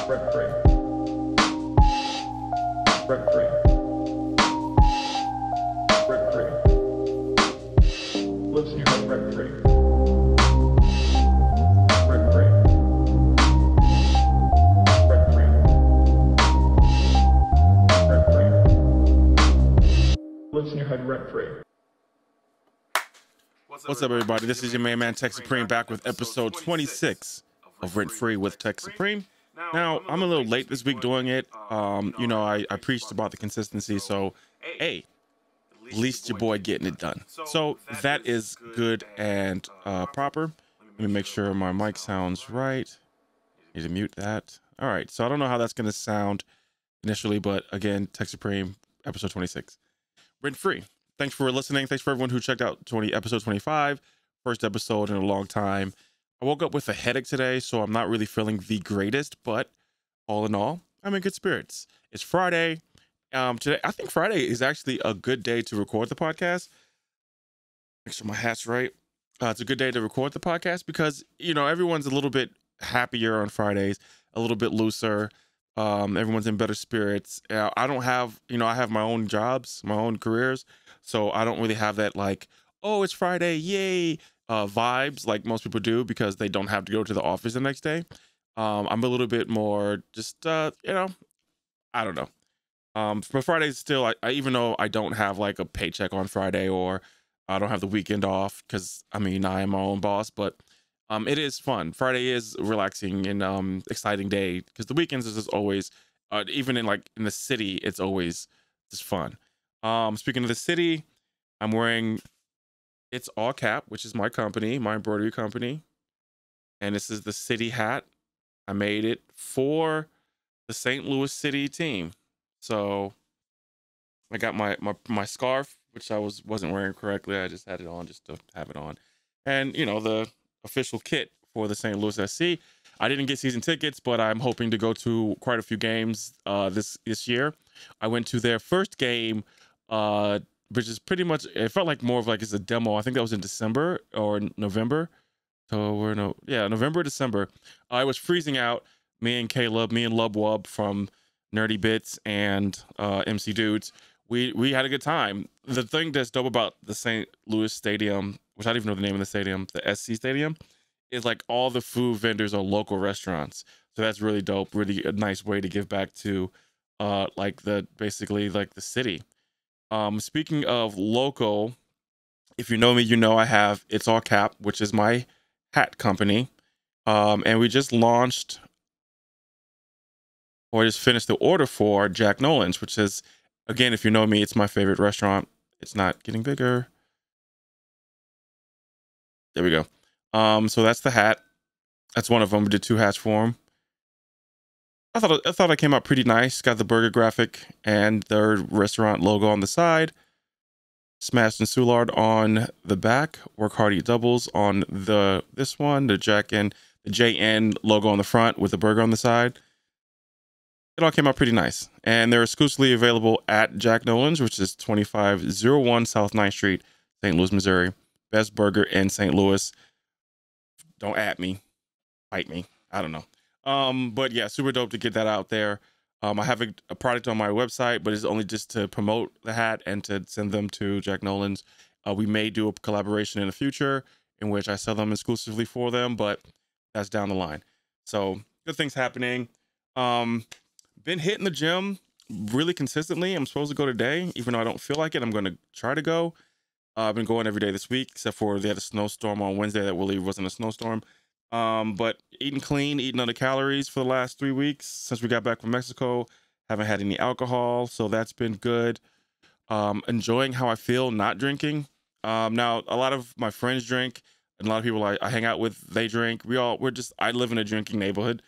Rent free. Rent free. Rent free. Lives in your head rent free. Rent free. Rent free. Rent free. Lives in your head rent free. What's up, everybody? This is your main man, Tech Supreme, back with episode 26 of Rent Free with Tech Supreme. Now, I'm a little late this week doing it. I preached about the consistency, so hey, at least your boy getting it done. So that is good and proper. Let me make sure my mic sounds right. Need to mute that. All right, so I don't know how that's going to sound initially, but again, Tech Supreme, episode 26. Rent Free. Thanks for listening. Thanks for everyone who checked out episode 25, first episode in a long time. I woke up with a headache today, so I'm not really feeling the greatest, but all in all, I'm in good spirits. It's Friday. Today, I think Friday is actually a good day to record the podcast. Make sure my hat's right. It's a good day to record the podcast because, everyone's a little bit happier on Fridays, a little bit looser. Everyone's in better spirits. I don't have, I have my own jobs, my own careers. So I don't really have that like, oh, it's Friday, yay, vibes like most people do because they don't have to go to the office the next day. I'm a little bit more just, I don't know. For Fridays still, I even though I don't have like a paycheck on Friday or I don't have the weekend off because, I am my own boss, but it is fun. Friday is relaxing and exciting day because the weekends is just always, even in the city, it's always just fun. Speaking of the city, I'm wearing It's All Cap, which is my company, my embroidery company. And this is the city hat. I made it for the St. Louis City team. So I got my scarf, which I wasn't wearing correctly. I just had it on just to have it on. And, the official kit for the St. Louis SC. I didn't get season tickets, but I'm hoping to go to quite a few games this year. I went to their first game, which is pretty much, it felt like more of like it's a demo. I think that was in December or November. November, December. I was freezing out. Me and Lubwub from Nerdy Bits and MC Dudes. We had a good time. The thing that's dope about the St. Louis Stadium, which I don't even know the name of the stadium, the SC Stadium, is like all the food vendors are local restaurants. So that's really dope. Really a nice way to give back to the city. Speaking of local, if you know me, I have It's All Cap, which is my hat company. And we just launched or just finished the order for Jack Nolan's, which is, again, if you know me, it's my favorite restaurant. It's not getting bigger. There we go. So that's the hat. That's one of them. We did 2 hats for him. I thought it came out pretty nice. Got the burger graphic and their restaurant logo on the side. Smashed and Soulard on the back. Work hard, eat doubles on this one. The Jack and the JN logo on the front with the burger on the side. It all came out pretty nice. And they're exclusively available at Jack Nolan's, which is 2501 South 9th Street, St. Louis, Missouri. Best burger in St. Louis. Don't at me. Fight me. I don't know. But yeah, super dope to get that out there. I have a product on my website, but it's only just to promote the hat and to send them to Jack Nolan's. We may do a collaboration in the future in which I sell them exclusively for them, but that's down the line. So good things happening. Been hitting the gym really consistently. I'm supposed to go today, even though I don't feel like it. I'm going to try to go. I've been going every day this week, except for they had a snowstorm on Wednesday that really wasn't a snowstorm. But eating clean, eating under calories for the last 3 weeks since we got back from Mexico. Haven't had any alcohol, so that's been good. Enjoying how I feel not drinking. Now, a lot of my friends drink, and a lot of people I hang out with, they drink. I live in a drinking neighborhood,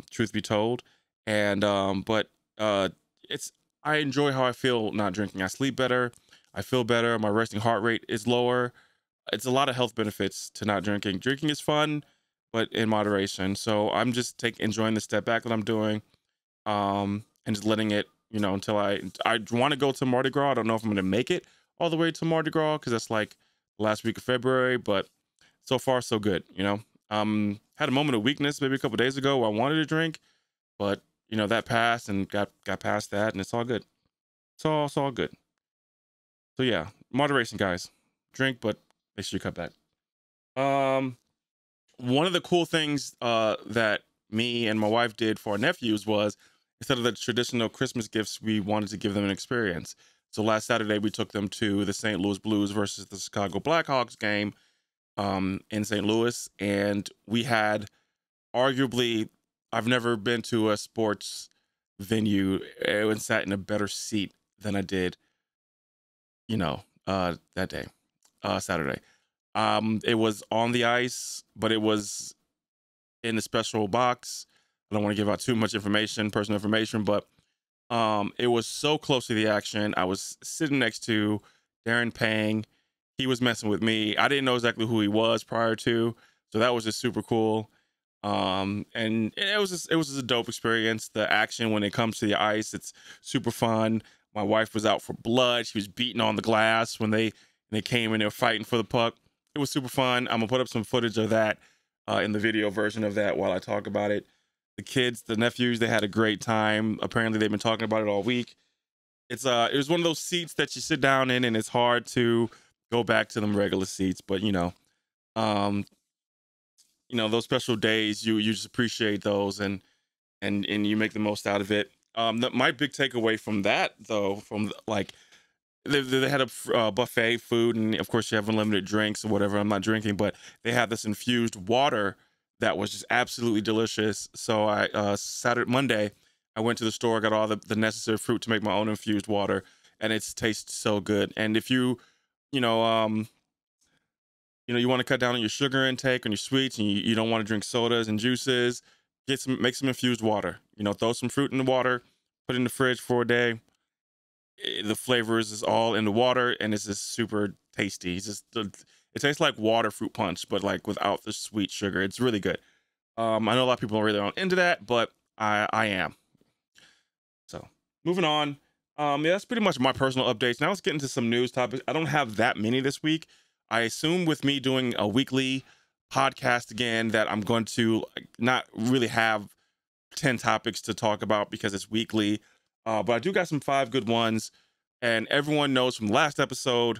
truth be told. And, I enjoy how I feel not drinking. I sleep better. I feel better. My resting heart rate is lower. It's a lot of health benefits to not drinking. Drinking is fun, but in moderation. So I'm just enjoying the step back that I'm doing, and just letting it, until I want to go to Mardi Gras. I don't know if I'm going to make it all the way to Mardi Gras because that's like last week of February, but so far so good. Had a moment of weakness maybe a couple days ago where I wanted to drink, but you know, that passed and got past that, and it's all good. It's all good. So yeah, moderation, guys. Drink, but make sure you cut back. One of the cool things that me and my wife did for our nephews was, instead of the traditional Christmas gifts, we wanted to give them an experience. So last Saturday we took them to the St. Louis Blues versus the Chicago Blackhawks game in St. Louis, and we had arguably, I've never been to a sports venue and sat in a better seat than I did, you know, that day, Saturday. It was on the ice, but it was in a special box. I don't want to give out too much information, personal information, but it was so close to the action. I was sitting next to Darren Pang. He was messing with me. I didn't know exactly who he was prior to, so that was just super cool. And it was just a dope experience. The action when it comes to the ice, it's super fun. My wife was out for blood. She was beating on the glass when they came and they were fighting for the puck. It was super fun. I'm gonna put up some footage of that in the video version of that while I talk about it. The kids, the nephews, they had a great time. Apparently they've been talking about it all week. It was one of those seats that you sit down in and it's hard to go back to them regular seats, but you know, those special days, you just appreciate those and you make the most out of it. My big takeaway from that, though, from like they had a buffet food, and of course you have unlimited drinks or whatever. I'm not drinking, but they had this infused water that was just absolutely delicious. So I Monday, I went to the store, got all the necessary fruit to make my own infused water, and it tastes so good. And if you you want to cut down on your sugar intake, on your sweets, and you don't want to drink sodas and juices, make some infused water. Throw some fruit in the water, put it in the fridge for a day. The flavors is all in the water, and it's just super tasty. It tastes like water fruit punch, but like without the sweet sugar. It's really good. I know a lot of people really aren't into that, but I am. So moving on. Yeah, that's pretty much my personal updates. Now let's get into some news topics. I don't have that many this week. I assume with me doing a weekly podcast again that I'm going to not really have 10 topics to talk about because it's weekly. But I do got some 5 good ones. And everyone knows from the last episode,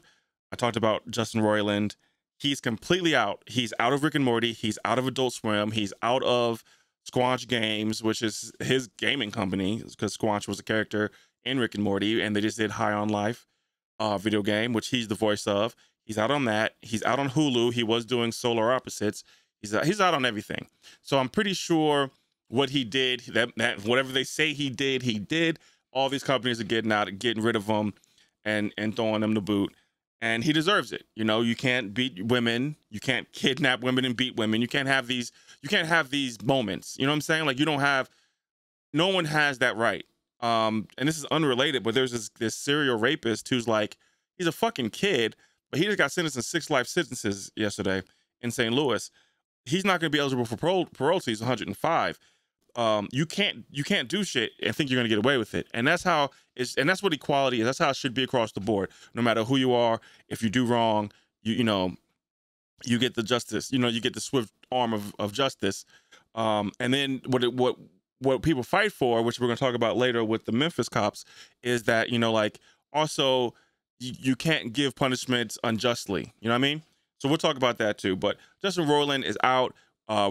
I talked about Justin Roiland. He's completely out. He's out of Rick and Morty. He's out of Adult Swim. He's out of Squanch Games, which is his gaming company, because Squanch was a character in Rick and Morty, and they just did High on Life video game, which he's the voice of. He's out on that. He's out on Hulu. He was doing Solar Opposites. He's out on everything. So I'm pretty sure what he did, that whatever they say he did. All these companies are getting rid of him and throwing him the boot. And he deserves it. You can't beat women. You can't kidnap women and beat women. You can't have these moments. You know what I'm saying? Like no one has that right. And this is unrelated, but there's this serial rapist who's like, he's a fucking kid, but he just got sentenced in 6 life sentences yesterday in St. Louis. He's not going to be eligible for parole till he's 105. You can't do shit and think you're going to get away with it. And that's how and that's what equality is. That's how it should be across the board. No matter who you are, if you do wrong, you get the justice, you get the swift arm of justice. And then what people fight for, which we're going to talk about later with the Memphis cops, is that, also you can't give punishments unjustly. You know what I mean? So we'll talk about that too. But Justin Roiland is out.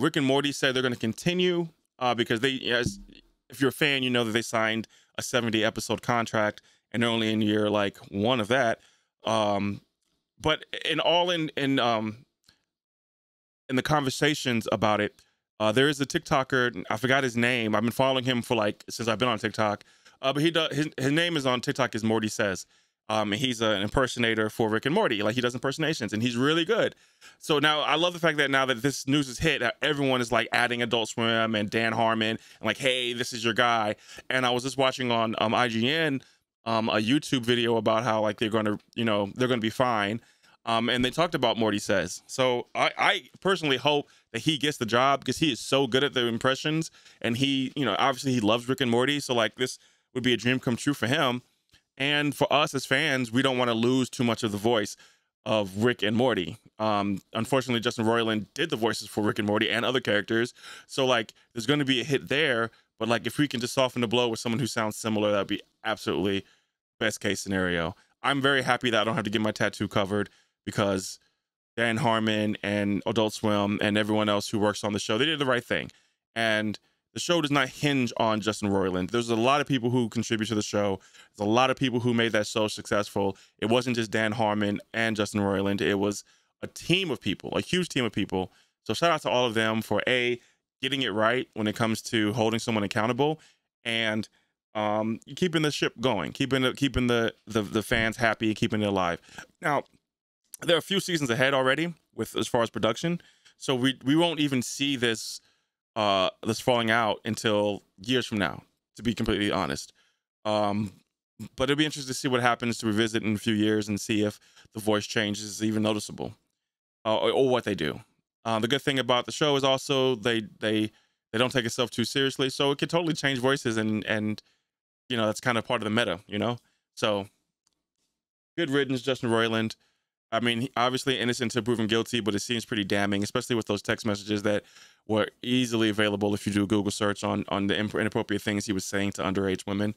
Rick and Morty said they're going to continue because if you're a fan, you know that they signed a 70 episode contract and they're only in year like 1 of that. But in the conversations about it, there is a TikToker. I forgot his name. I've been following him for since I've been on TikTok. But his name is on TikTok is Morty Says. He's an impersonator for Rick and Morty. Like, he does impersonations and he's really good. So now I love the fact that now that this news is hit, everyone is like adding Adult Swim and Dan Harmon and like, hey, this is your guy. And I was just watching on IGN a YouTube video about how like they're going to be fine. And they talked about Morty Says. So I personally hope that he gets the job because he is so good at the impressions, and he, obviously he loves Rick and Morty. So like this would be a dream come true for him. And for us as fans, we don't want to lose too much of the voice of Rick and Morty. Unfortunately, Justin Roiland did the voices for Rick and Morty and other characters. So like there's going to be a hit there, But like, if we can just soften the blow with someone who sounds similar, that'd be absolutely best case scenario. I'm very happy that I don't have to get my tattoo covered, because Dan Harmon and Adult Swim and everyone else who works on the show, they did the right thing. And the show does not hinge on Justin Roiland. There's a lot of people who contribute to the show. There's a lot of people who made that show successful. It wasn't just Dan Harmon and Justin Roiland. It was a team of people, a huge team of people. So shout out to all of them for getting it right when it comes to holding someone accountable, and keeping the ship going, keeping the fans happy, keeping it alive. Now, there are a few seasons ahead already with as far as production, so we won't even see this falling out until years from now, to be completely honest. But it'll be interesting to see what happens, to revisit in a few years and see if the voice change is even noticeable, or what they do. The good thing about the show is also they don't take itself too seriously, so it could totally change voices, and you know, that's kind of part of the meta, you know. So good riddance, Justin Roiland. I mean, obviously innocent until proven guilty, but it seems pretty damning, especially with those text messages that were easily available if you do a Google search on the inappropriate things he was saying to underage women.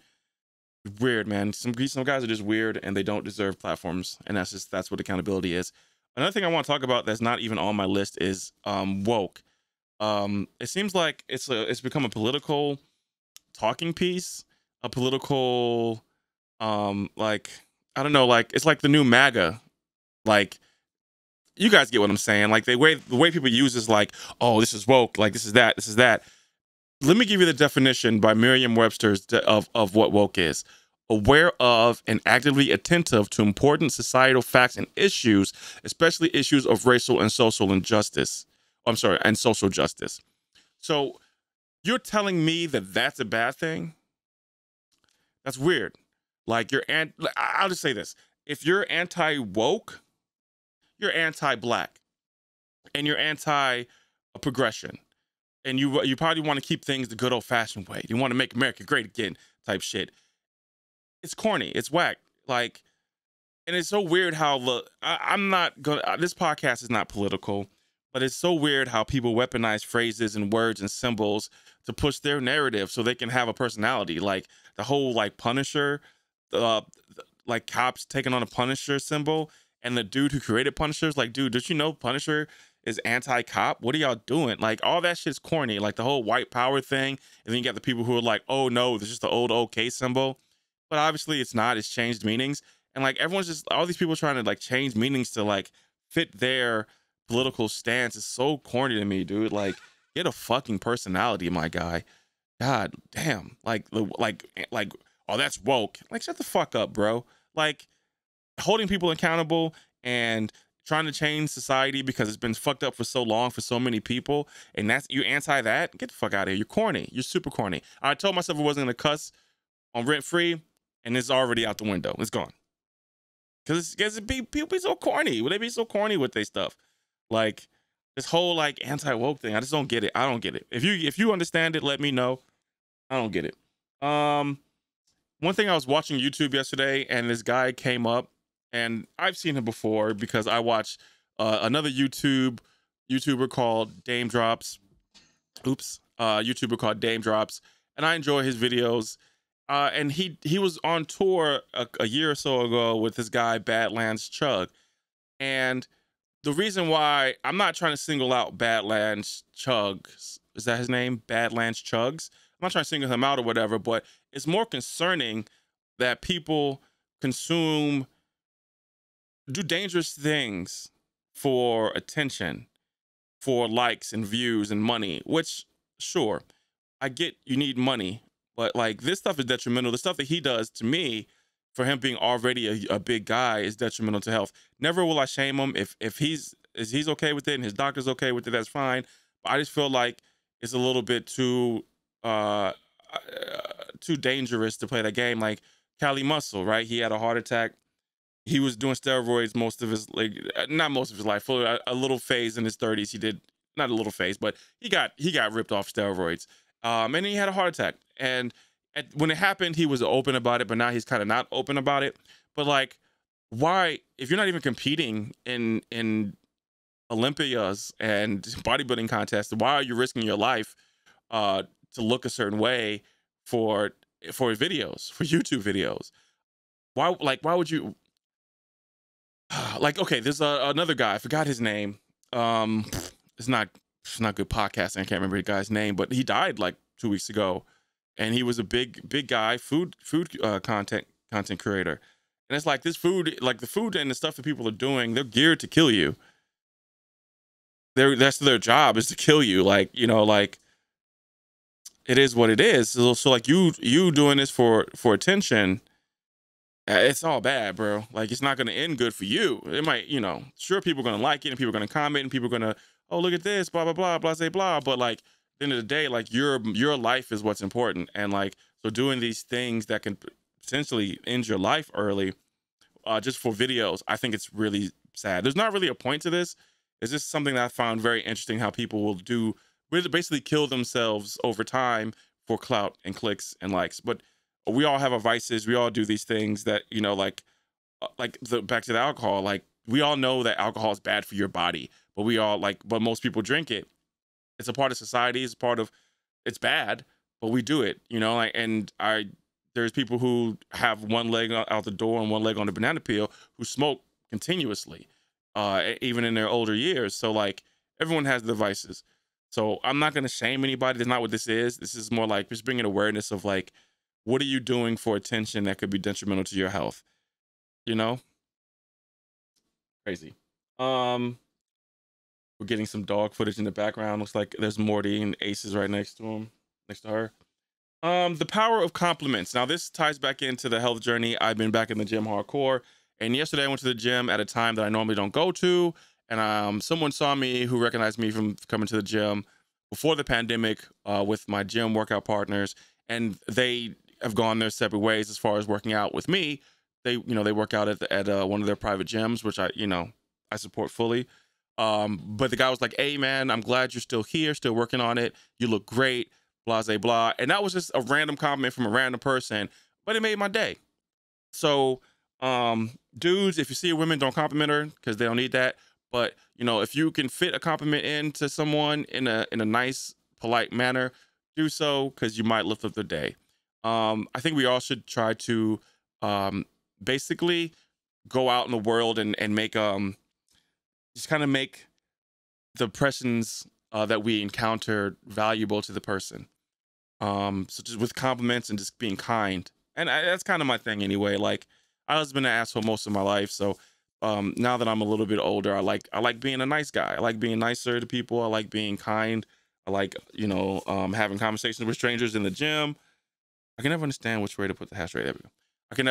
Weird, man. Some guys are just weird, and they don't deserve platforms, and that's what accountability is. Another thing I want to talk about that's not even on my list is woke. It seems like it's become a political talking piece, a political like, I don't know, like it's like the new MAGA. Like, you guys get what I'm saying. Like the way people use is like, oh, this is woke, like this is that, this is that. Let me give you the definition by Merriam-Webster's of what woke is. Aware of and actively attentive to important societal facts and issues, especially issues of racial and social injustice. I'm sorry, and social justice. So you're telling me that that's a bad thing? That's weird. Like, I'll just say this. If you're anti-woke, you're anti-black, and you're anti-progression, and you probably want to keep things the good old-fashioned way. You want to make America great again type shit. It's corny. It's whack. Like, and it's so weird how I'm not gonna. This podcast is not political, but it's so weird how people weaponize phrases and words and symbols to push their narrative so they can have a personality. Like the whole like Punisher, like cops taking on a Punisher symbol, and the dude who created Punisher's like, dude, did you know Punisher is anti-cop? What are y'all doing? Like, all that shit's corny. Like the whole white power thing, and then you got the people who are like, oh no, this is just the old OK symbol. But obviously it's not. It's changed meanings, and like everyone's just, all these people trying to like change meanings to like fit their political stance is so corny to me, dude. Like, get a fucking personality, my guy. God damn. Like, oh, that's woke. Like, shut the fuck up, bro. Like, holding people accountable and trying to change society because it's been fucked up for so long for so many people, and that's, you anti that? Get the fuck out of here. You're corny. You're super corny. I told myself I wasn't gonna cuss on Rent Free, and it's already out the window. It's gone. Because people be so corny. Would they be so corny with their stuff? Like, this whole like anti-woke thing, I just don't get it. I don't get it. If you understand it, let me know. I don't get it. One thing, I was watching YouTube yesterday, and this guy came up, and I've seen him before because I watch another YouTuber called Dame Drops. YouTuber called Dame Drops, and I enjoy his videos. And he was on tour a year or so ago with this guy Badlands Chug, and the reason why I'm not trying to single out Badlands Chugs, is that his name? Badlands Chugs. I'm not trying to single him out or whatever, but it's more concerning that people do dangerous things for attention, for likes and views and money, which, sure, I get you need money, but like, this stuff is detrimental. The stuff that he does, to me, for him being already a big guy, is detrimental to health. Never will I shame him. If he's okay with it and his doctor's okay with it, that's fine. But I just feel like it's a little bit too dangerous to play that game. Like Cali Muscle, right? He had a heart attack. He was doing steroids most of his, like, not most of his life, for a little phase in his 30s. He did, not a little phase, but he got ripped off steroids. And he had a heart attack. And when it happened, he was open about it, but now he's kind of not open about it. But like, why, if you're not even competing in Olympias and bodybuilding contests, why are you risking your life to look a certain way for videos, for YouTube videos. Why would you like, okay, there's another guy, I forgot his name. It's not good podcasting. I can't remember the guy's name, but he died like 2 weeks ago, and he was a big guy, food content creator. And it's like this food, like the food and the stuff that people are doing, they're geared to kill you. That's their job, is to kill you. Like, you know, like it is what it is. So like you doing this for attention, it's all bad, bro. Like, it's not going to end good for you. It might, you know, sure, people are going to like it, and people are going to comment, and people are going to, oh, look at this, blah, blah, blah, blah, blah, blah. But like, at the end of the day, like your life is what's important. And like, so doing these things that can potentially end your life early, just for videos, I think it's really sad. There's not really a point to this. It's just something that I found very interesting, how people will basically kill themselves over time for clout and clicks and likes. But we all have our vices. We all do these things that, you know, like back to the alcohol. Like, we all know that alcohol is bad for your body, but but most people drink it. It's a part of society. It's bad, but we do it, you know. Like, and there's people who have one leg out the door and one leg on the banana peel, who smoke continuously, even in their older years. So like, everyone has their vices. So I'm not going to shame anybody. That's not what this is. This is more like just bringing awareness of like, what are you doing for attention that could be detrimental to your health? You know? Crazy. We're getting some dog footage in the background. Looks like there's Morty and Ace is right next to her. The power of compliments. Now, this ties back into the health journey. I've been back in the gym hardcore. And yesterday I went to the gym at a time that I normally don't go to. And someone saw me who recognized me from coming to the gym before the pandemic, with my gym workout partners. And they have gone their separate ways as far as working out with me. They work out at one of their private gyms, which I support fully. But the guy was like, "Hey man, I'm glad you're still here, still working on it. You look great, blah, blah, blah." And that was just a random compliment from a random person, but it made my day. So, dudes, if you see a woman, don't compliment her, because they don't need that. But, you know, if you can fit a compliment into someone in a nice, polite manner, do so, because you might lift up their day. I think we all should try to basically go out in the world and make just kind of make the impressions that we encounter valuable to the person. So just with compliments and just being kind. And that's kind of my thing anyway. Like, I was been an asshole most of my life, so now that I'm a little bit older, I like being a nice guy. I like being nicer to people. I like being kind. I like, you know, having conversations with strangers in the gym. I can never understand which way to put the hash rate. There we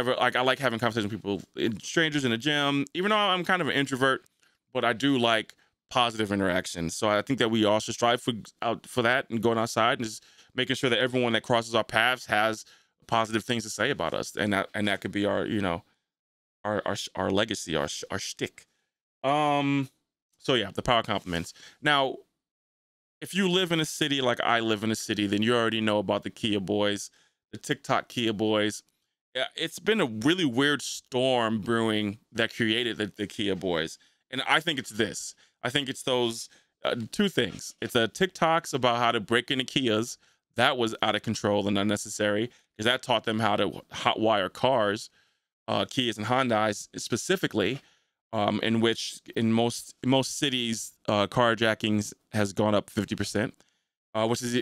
go. I like having conversations with people, strangers in the gym, even though I'm kind of an introvert, but I do like positive interactions. So I think that we all should strive for that, and going outside and just making sure that everyone that crosses our paths has positive things to say about us. And that could be our, you know, our legacy, our shtick. So yeah, the power of compliments. Now, if you live in a city like I live in a city, then you already know about the Kia Boys, the Tik Tok Kia Boys. Yeah, it's been a really weird storm brewing that created the Kia Boys. And I think it's this. I think it's those two things. It's a TikToks about how to break into Kias. That was out of control and unnecessary, because that taught them how to hotwire cars, Kias and Hondas specifically, in which in most cities, carjackings has gone up 50%,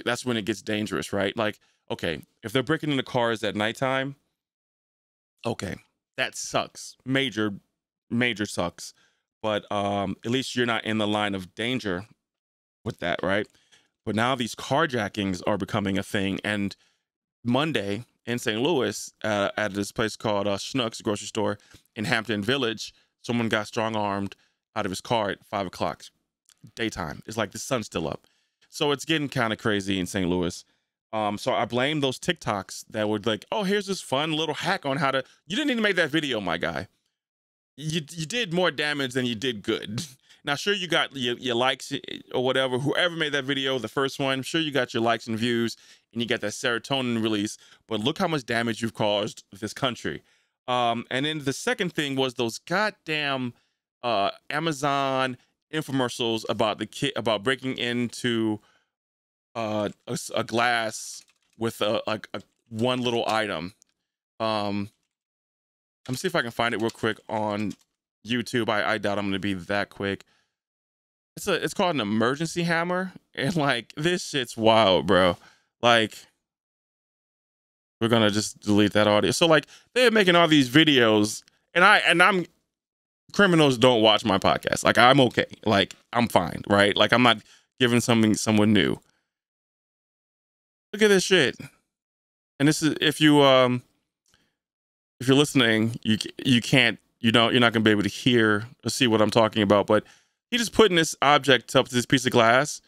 that's when it gets dangerous, right? Like, okay, if they're breaking into cars at nighttime, okay, that sucks. Major sucks. But at least you're not in the line of danger with that, right? But now these carjackings are becoming a thing. And Monday in St. Louis, at this place called Schnucks grocery store in Hampton Village, someone got strong-armed out of his car at 5 o'clock daytime. It's like the sun's still up. So it's getting kind of crazy in St. Louis. So I blame those TikToks that were like, oh, here's this fun little hack on how to... You didn't even make that video, my guy. You did more damage than you did good. Now, sure, you got your likes or whatever. Whoever made that video, the first one, sure, you got your likes and views, and you got that serotonin release. But look how much damage you've caused this country. And then the second thing was those goddamn Amazon infomercials about about breaking into a glass with a one little item. Let me see if I can find it real quick on YouTube. I doubt I'm gonna be that quick. It's called an emergency hammer, and like this shit's wild, bro. Like, we're gonna just delete that audio. So like they're making all these videos, and I'm criminals don't watch my podcast. Like I'm okay. Like I'm fine, right? Like I'm not giving someone new. Look at this shit. And this is if you're listening, you're not gonna be able to hear or see what I'm talking about. But he just putting this object up to this piece of glass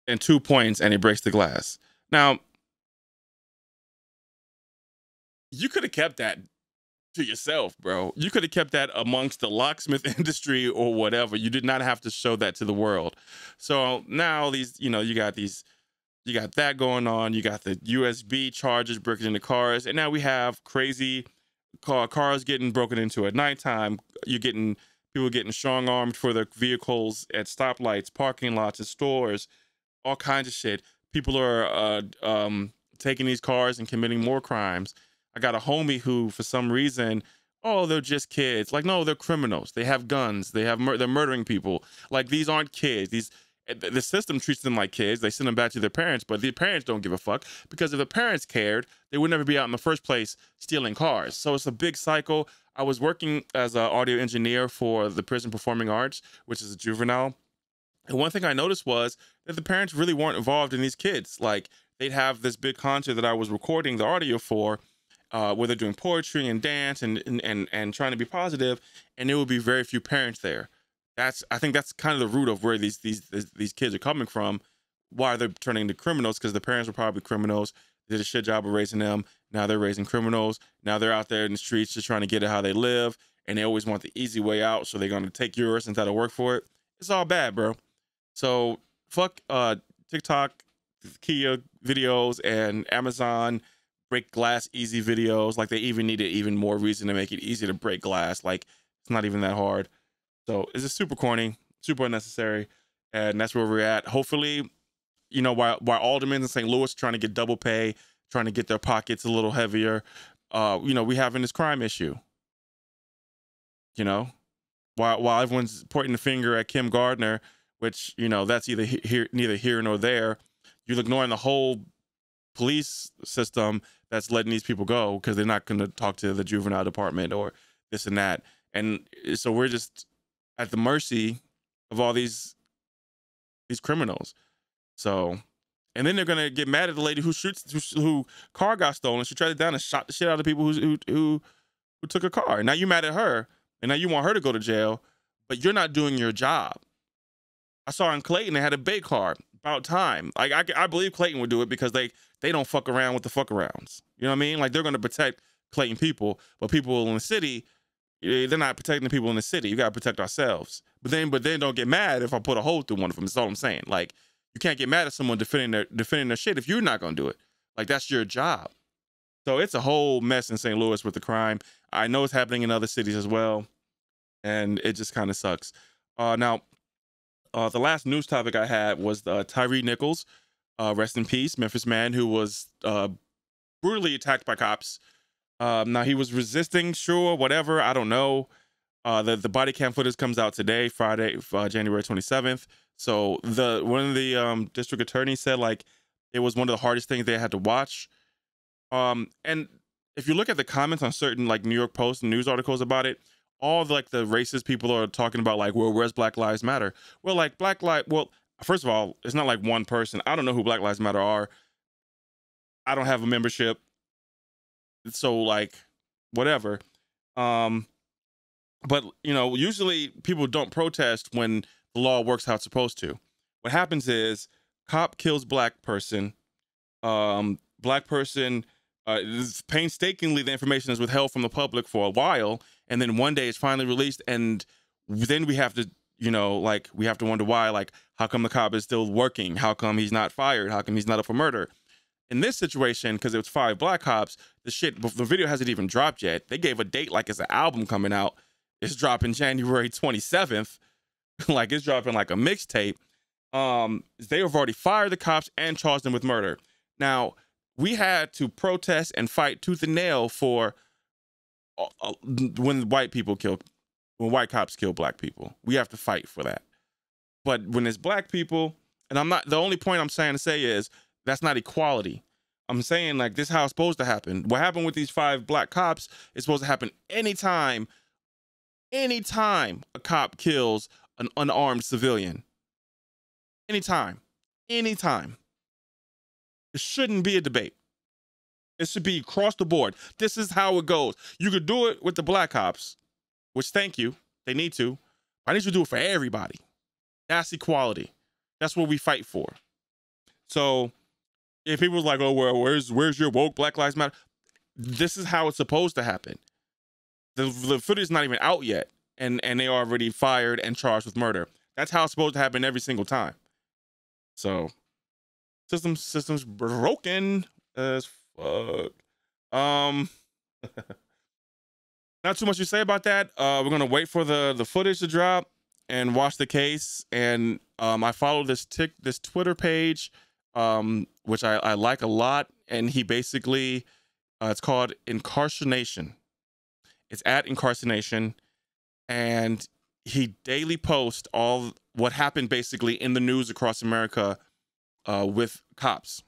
and 2 points, and he breaks the glass. Now, you could have kept that to yourself, bro. You could have kept that amongst the locksmith industry or whatever. You did not have to show that to the world. So now these, you got that going on. You got the USB chargers breaking into cars, and now we have crazy cars getting broken into at nighttime. You're getting people getting strong armed for their vehicles at stoplights, parking lots, at stores, all kinds of shit. People are taking these cars and committing more crimes. I got a homie who, for some reason, oh, they're just kids. Like, no, they're criminals. They have guns. They're murdering people. Like, these aren't kids. The system treats them like kids. They send them back to their parents, but the parents don't give a fuck, because if the parents cared, they would never be out in the first place stealing cars. So it's a big cycle. I was working as an audio engineer for the Prison Performing Arts, which is a juvenile. And one thing I noticed was that the parents really weren't involved in these kids. Like, they'd have this big concert that I was recording the audio for, where they're doing poetry and dance and trying to be positive, and there would be very few parents there. I think that's kind of the root of where these kids are coming from, why they're turning into criminals, because the parents were probably criminals, did a shit job of raising them. Now they're raising criminals. Now they're out there in the streets just trying to get it how they live, and they always want the easy way out, so they're going to take yours instead of work for it. It's all bad, bro. So fuck TikTok, Kia videos, and Amazon break glass easy videos. Like, they even needed even more reason to make it easy to break glass. Like, it's not even that hard. So it's just super corny, super unnecessary, and that's where we're at. Hopefully, while aldermen in St. Louis are trying to get double pay, trying to get their pockets a little heavier, we having this crime issue. While everyone's pointing the finger at Kim Gardner, which that's neither here nor there, you're ignoring the whole police system that's letting these people go because they're not going to talk to the juvenile department or this and that, and so we're just at the mercy of all these criminals. So, and then they're gonna get mad at the lady who car got stolen. She tried it down and shot the shit out of people who took a car. Now you mad at her, and now you want her to go to jail, but you're not doing your job. I saw in Clayton they had a bait car. About time. Like, I believe Clayton would do it, because they don't fuck around with the fuck arounds. You know what I mean? Like, they're gonna protect Clayton people, but people in the city, they're not protecting the people in the city. You gotta protect ourselves. But then don't get mad if I put a hole through one of them. That's all I'm saying. Like, you can't get mad at someone defending their shit if you're not gonna do it. Like, that's your job. So it's a whole mess in St. Louis with the crime. I know it's happening in other cities as well, and it just kind of sucks. Now, the last news topic I had was Tyre Nichols, rest in peace, Memphis man who was brutally attacked by cops. Now, he was resisting, sure, whatever, I don't know. The body cam footage comes out today, Friday, January 27th. So one of the district attorneys said, like, it was one of the hardest things they had to watch. And if you look at the comments on certain, like, New York Post news articles about it, all the racist people are talking about, like, well, where's Black Lives Matter? Well, like, first of all, it's not like one person. I don't know who Black Lives Matter are. I don't have a membership. So, like, whatever. But, usually people don't protest when the law works how it's supposed to. What happens is cop kills black person. Black person, painstakingly, the information is withheld from the public for a while. And then one day it's finally released. And then we have to, we have to wonder why, like, how come the cop is still working? How come he's not fired? How come he's not up for murder? In this situation, because it was 5 black cops, the video hasn't even dropped yet. They gave a date like it's an album coming out. It's dropping January 27th. Like, it's dropping like a mixtape. They have already fired the cops and charged them with murder. Now, we had to protest and fight tooth and nail for when white cops kill black people. We have to fight for that. But when it's black people, and the only point I'm saying to say is that's not equality. I'm saying like this is how it's supposed to happen. What happened with these 5 black cops is supposed to happen anytime a cop kills an unarmed civilian. Anytime. It shouldn't be a debate. It should be across the board. This is how it goes. You could do it with the black cops, which thank you. They need to. I need you to do it for everybody. That's equality. That's what we fight for. So if people's like, oh, well, where's your woke Black Lives Matter? This is how it's supposed to happen. The footage is not even out yet, and they are already fired and charged with murder. That's how it's supposed to happen every single time. So systems broken as fuck. Not too much to say about that. We're gonna wait for the footage to drop and watch the case. And I follow this Twitter page, which I like a lot. And he basically, it's called Incarceration. It's at Incarceration, and he daily posts all what happened basically in the news across America with cops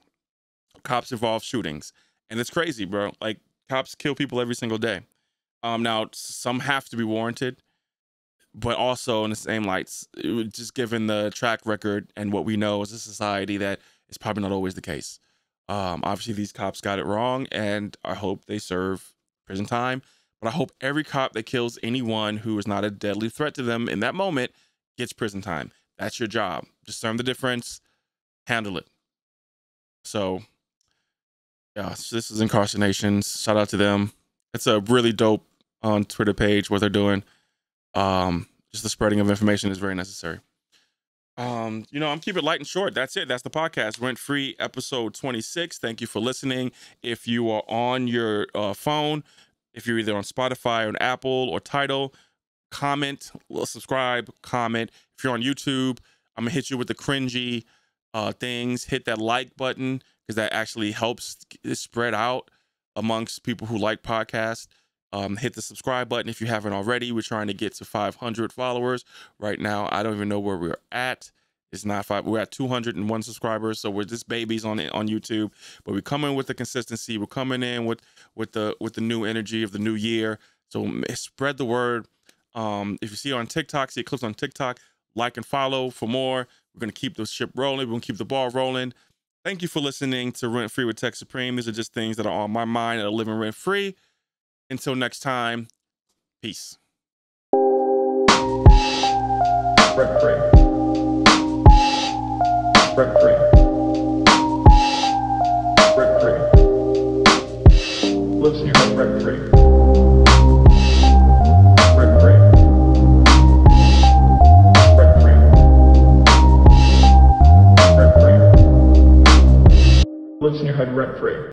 involved shootings. And it's crazy, bro. Like, cops kill people every single day. Now some have to be warranted, but also in the same lights, just given the track record and what we know as a society, that it's probably not always the case. Obviously these cops got it wrong, and I hope they serve prison time. But I hope every cop that kills anyone who is not a deadly threat to them in that moment gets prison time. That's your job. Discern the difference, handle it. So yeah, so this is Incarcerations. Shout out to them. It's a really dope on Twitter page what they're doing. Just the spreading of information is very necessary. I'm keeping it light and short. That's it. That's the podcast. Rent Free episode 26. Thank you for listening. If you are on your phone, if you're either on Spotify or Apple or Tidal, comment, subscribe, comment. If you're on YouTube, I'm gonna hit you with the cringy things. Hit that like button, because that actually helps it spread out amongst people who like podcasts. Hit the subscribe button if you haven't already. We're trying to get to 500 followers right now. I don't even know where we're at. It's not 5. We're at 201 subscribers, so we're just babies on YouTube. But we're coming with the consistency. We're coming in with the new energy of the new year. So spread the word. If you see it on TikTok, see clips on TikTok, like and follow for more. We're gonna keep the ship rolling. We're gonna keep the ball rolling. Thank you for listening to Rent Free with Tech Supreme. These are just things that are on my mind that are living rent free. Until next time, peace. Rent free. Rent free.